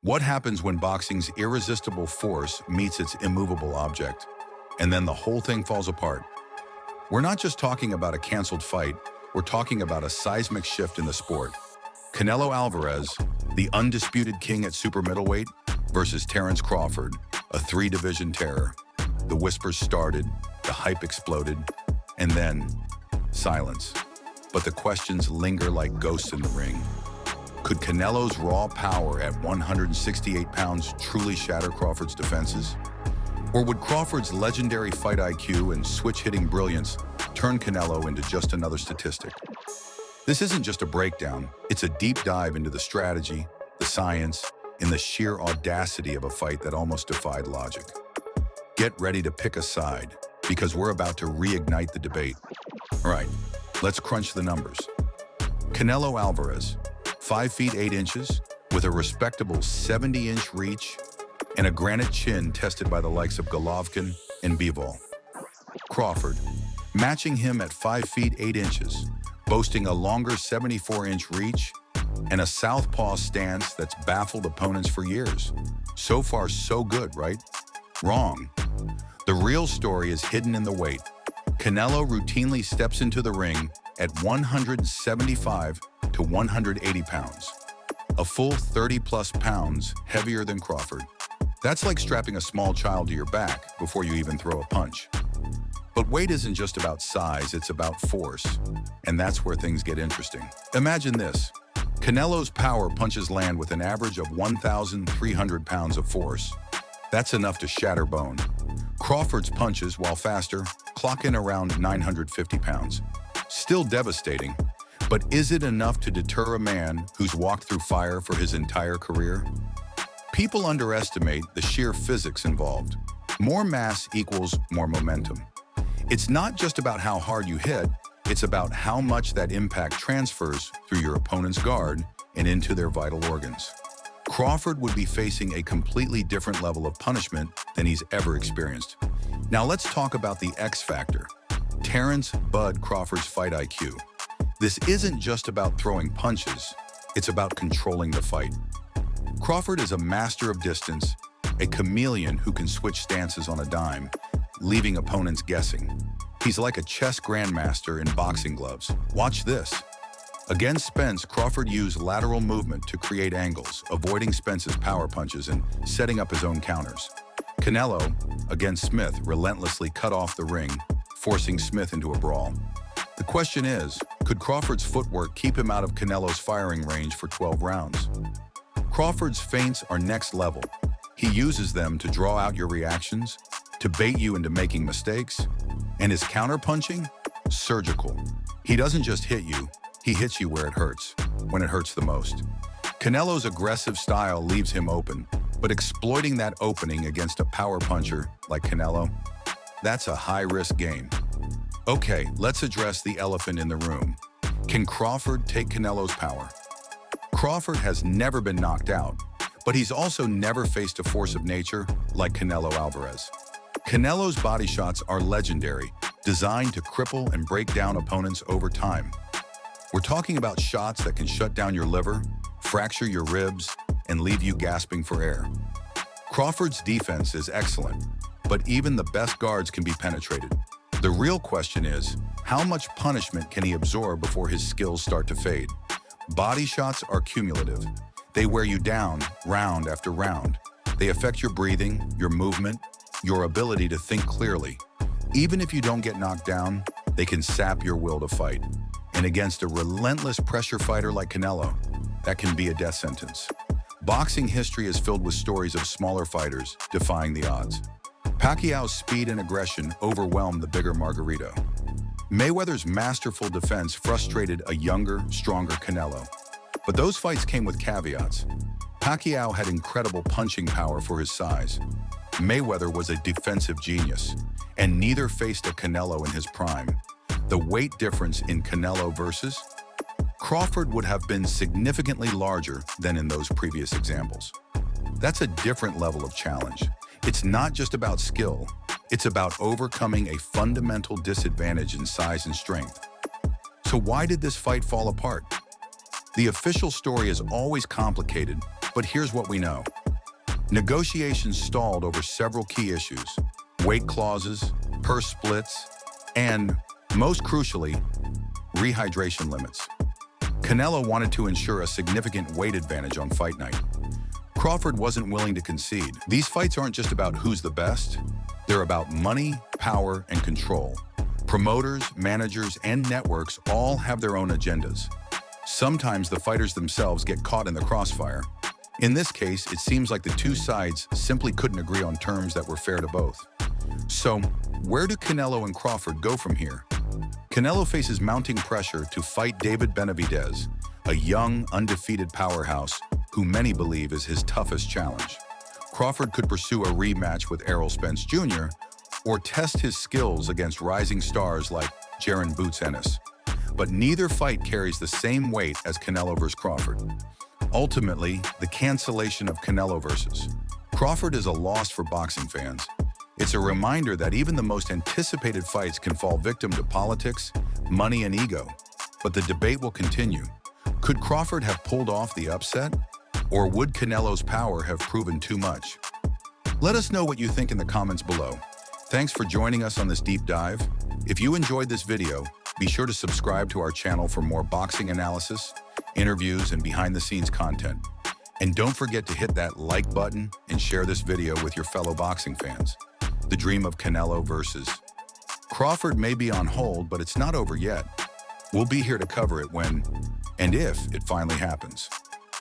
What happens when boxing's irresistible force meets its immovable object, and then the whole thing falls apart? We're not just talking about a canceled fight, we're talking about a seismic shift in the sport. Canelo Alvarez, the undisputed king at super middleweight, versus Terence Crawford, a three-division terror. The whispers started, the hype exploded, and then silence. But the questions linger like ghosts in the ring. Could Canelo's raw power at 168 pounds truly shatter Crawford's defenses? Or would Crawford's legendary fight IQ and switch-hitting brilliance turn Canelo into just another statistic? This isn't just a breakdown, it's a deep dive into the strategy, the science, and the sheer audacity of a fight that almost defied logic. Get ready to pick a side, because we're about to reignite the debate. All right, let's crunch the numbers. Canelo Alvarez, 5 feet 8 inches, with a respectable 70-inch reach and a granite chin tested by the likes of Golovkin and Bivol. Crawford, matching him at 5 feet 8 inches, boasting a longer 74-inch reach and a southpaw stance that's baffled opponents for years. So far, so good, right? Wrong. The real story is hidden in the weight. Canelo routinely steps into the ring at 175 to 180 pounds, a full 30-plus pounds heavier than Crawford. That's like strapping a small child to your back before you even throw a punch. But weight isn't just about size, it's about force. And that's where things get interesting. Imagine this. Canelo's power punches land with an average of 1,300 pounds of force. That's enough to shatter bone. Crawford's punches, while faster, clock in around 950 pounds. Still devastating, but is it enough to deter a man who's walked through fire for his entire career? People underestimate the sheer physics involved. More mass equals more momentum. It's not just about how hard you hit, it's about how much that impact transfers through your opponent's guard and into their vital organs. Crawford would be facing a completely different level of punishment than he's ever experienced. Now let's talk about the X factor, Terence "Bud" Crawford's fight IQ. This isn't just about throwing punches, it's about controlling the fight. Crawford is a master of distance, a chameleon who can switch stances on a dime, leaving opponents guessing. He's like a chess grandmaster in boxing gloves. Watch this. Against Spence, Crawford used lateral movement to create angles, avoiding Spence's power punches and setting up his own counters. Canelo, against Smith, relentlessly cut off the ring, forcing Smith into a brawl. The question is, could Crawford's footwork keep him out of Canelo's firing range for 12 rounds? Crawford's feints are next level. He uses them to draw out your reactions, to bait you into making mistakes, and his counterpunching? Surgical. He doesn't just hit you, he hits you where it hurts, when it hurts the most. Canelo's aggressive style leaves him open, but exploiting that opening against a power puncher like Canelo, that's a high-risk game. Okay, let's address the elephant in the room. Can Crawford take Canelo's power? Crawford has never been knocked out, but he's also never faced a force of nature like Canelo Alvarez. Canelo's body shots are legendary, designed to cripple and break down opponents over time. We're talking about shots that can shut down your liver, fracture your ribs, and leave you gasping for air. Crawford's defense is excellent, but even the best guards can be penetrated. The real question is, how much punishment can he absorb before his skills start to fade? Body shots are cumulative. They wear you down, round after round. They affect your breathing, your movement, your ability to think clearly. Even if you don't get knocked down, they can sap your will to fight. And against a relentless pressure fighter like Canelo, that can be a death sentence. Boxing history is filled with stories of smaller fighters defying the odds. Pacquiao's speed and aggression overwhelmed the bigger Margarito. Mayweather's masterful defense frustrated a younger, stronger Canelo. But those fights came with caveats. Pacquiao had incredible punching power for his size. Mayweather was a defensive genius, and neither faced a Canelo in his prime. The weight difference in Canelo versus Crawford would have been significantly larger than in those previous examples. That's a different level of challenge. It's not just about skill, it's about overcoming a fundamental disadvantage in size and strength. So why did this fight fall apart? The official story is always complicated, But here's what we know. Negotiations stalled over several key issues: weight clauses, purse splits, and, most crucially, rehydration limits. Canelo wanted to ensure a significant weight advantage on fight night. Crawford wasn't willing to concede. These fights aren't just about who's the best. They're about money, power, and control. Promoters, managers, and networks all have their own agendas. Sometimes the fighters themselves get caught in the crossfire. In this case, it seems like the two sides simply couldn't agree on terms that were fair to both. So, where do Canelo and Crawford go from here? Canelo faces mounting pressure to fight David Benavidez, a young, undefeated powerhouse who many believe is his toughest challenge. Crawford could pursue a rematch with Errol Spence Jr. or test his skills against rising stars like Jaron Boots Ennis. But neither fight carries the same weight as Canelo vs. Crawford. Ultimately, the cancellation of Canelo vs. Crawford is a loss for boxing fans. It's a reminder that even the most anticipated fights can fall victim to politics, money, and ego. But the debate will continue. Could Crawford have pulled off the upset? Or would Canelo's power have proven too much? Let us know what you think in the comments below. Thanks for joining us on this deep dive. If you enjoyed this video, be sure to subscribe to our channel for more boxing analysis, interviews, and behind-the-scenes content. And don't forget to hit that like button and share this video with your fellow boxing fans. The dream of Canelo vs. Crawford may be on hold, but it's not over yet. We'll be here to cover it when and if it finally happens.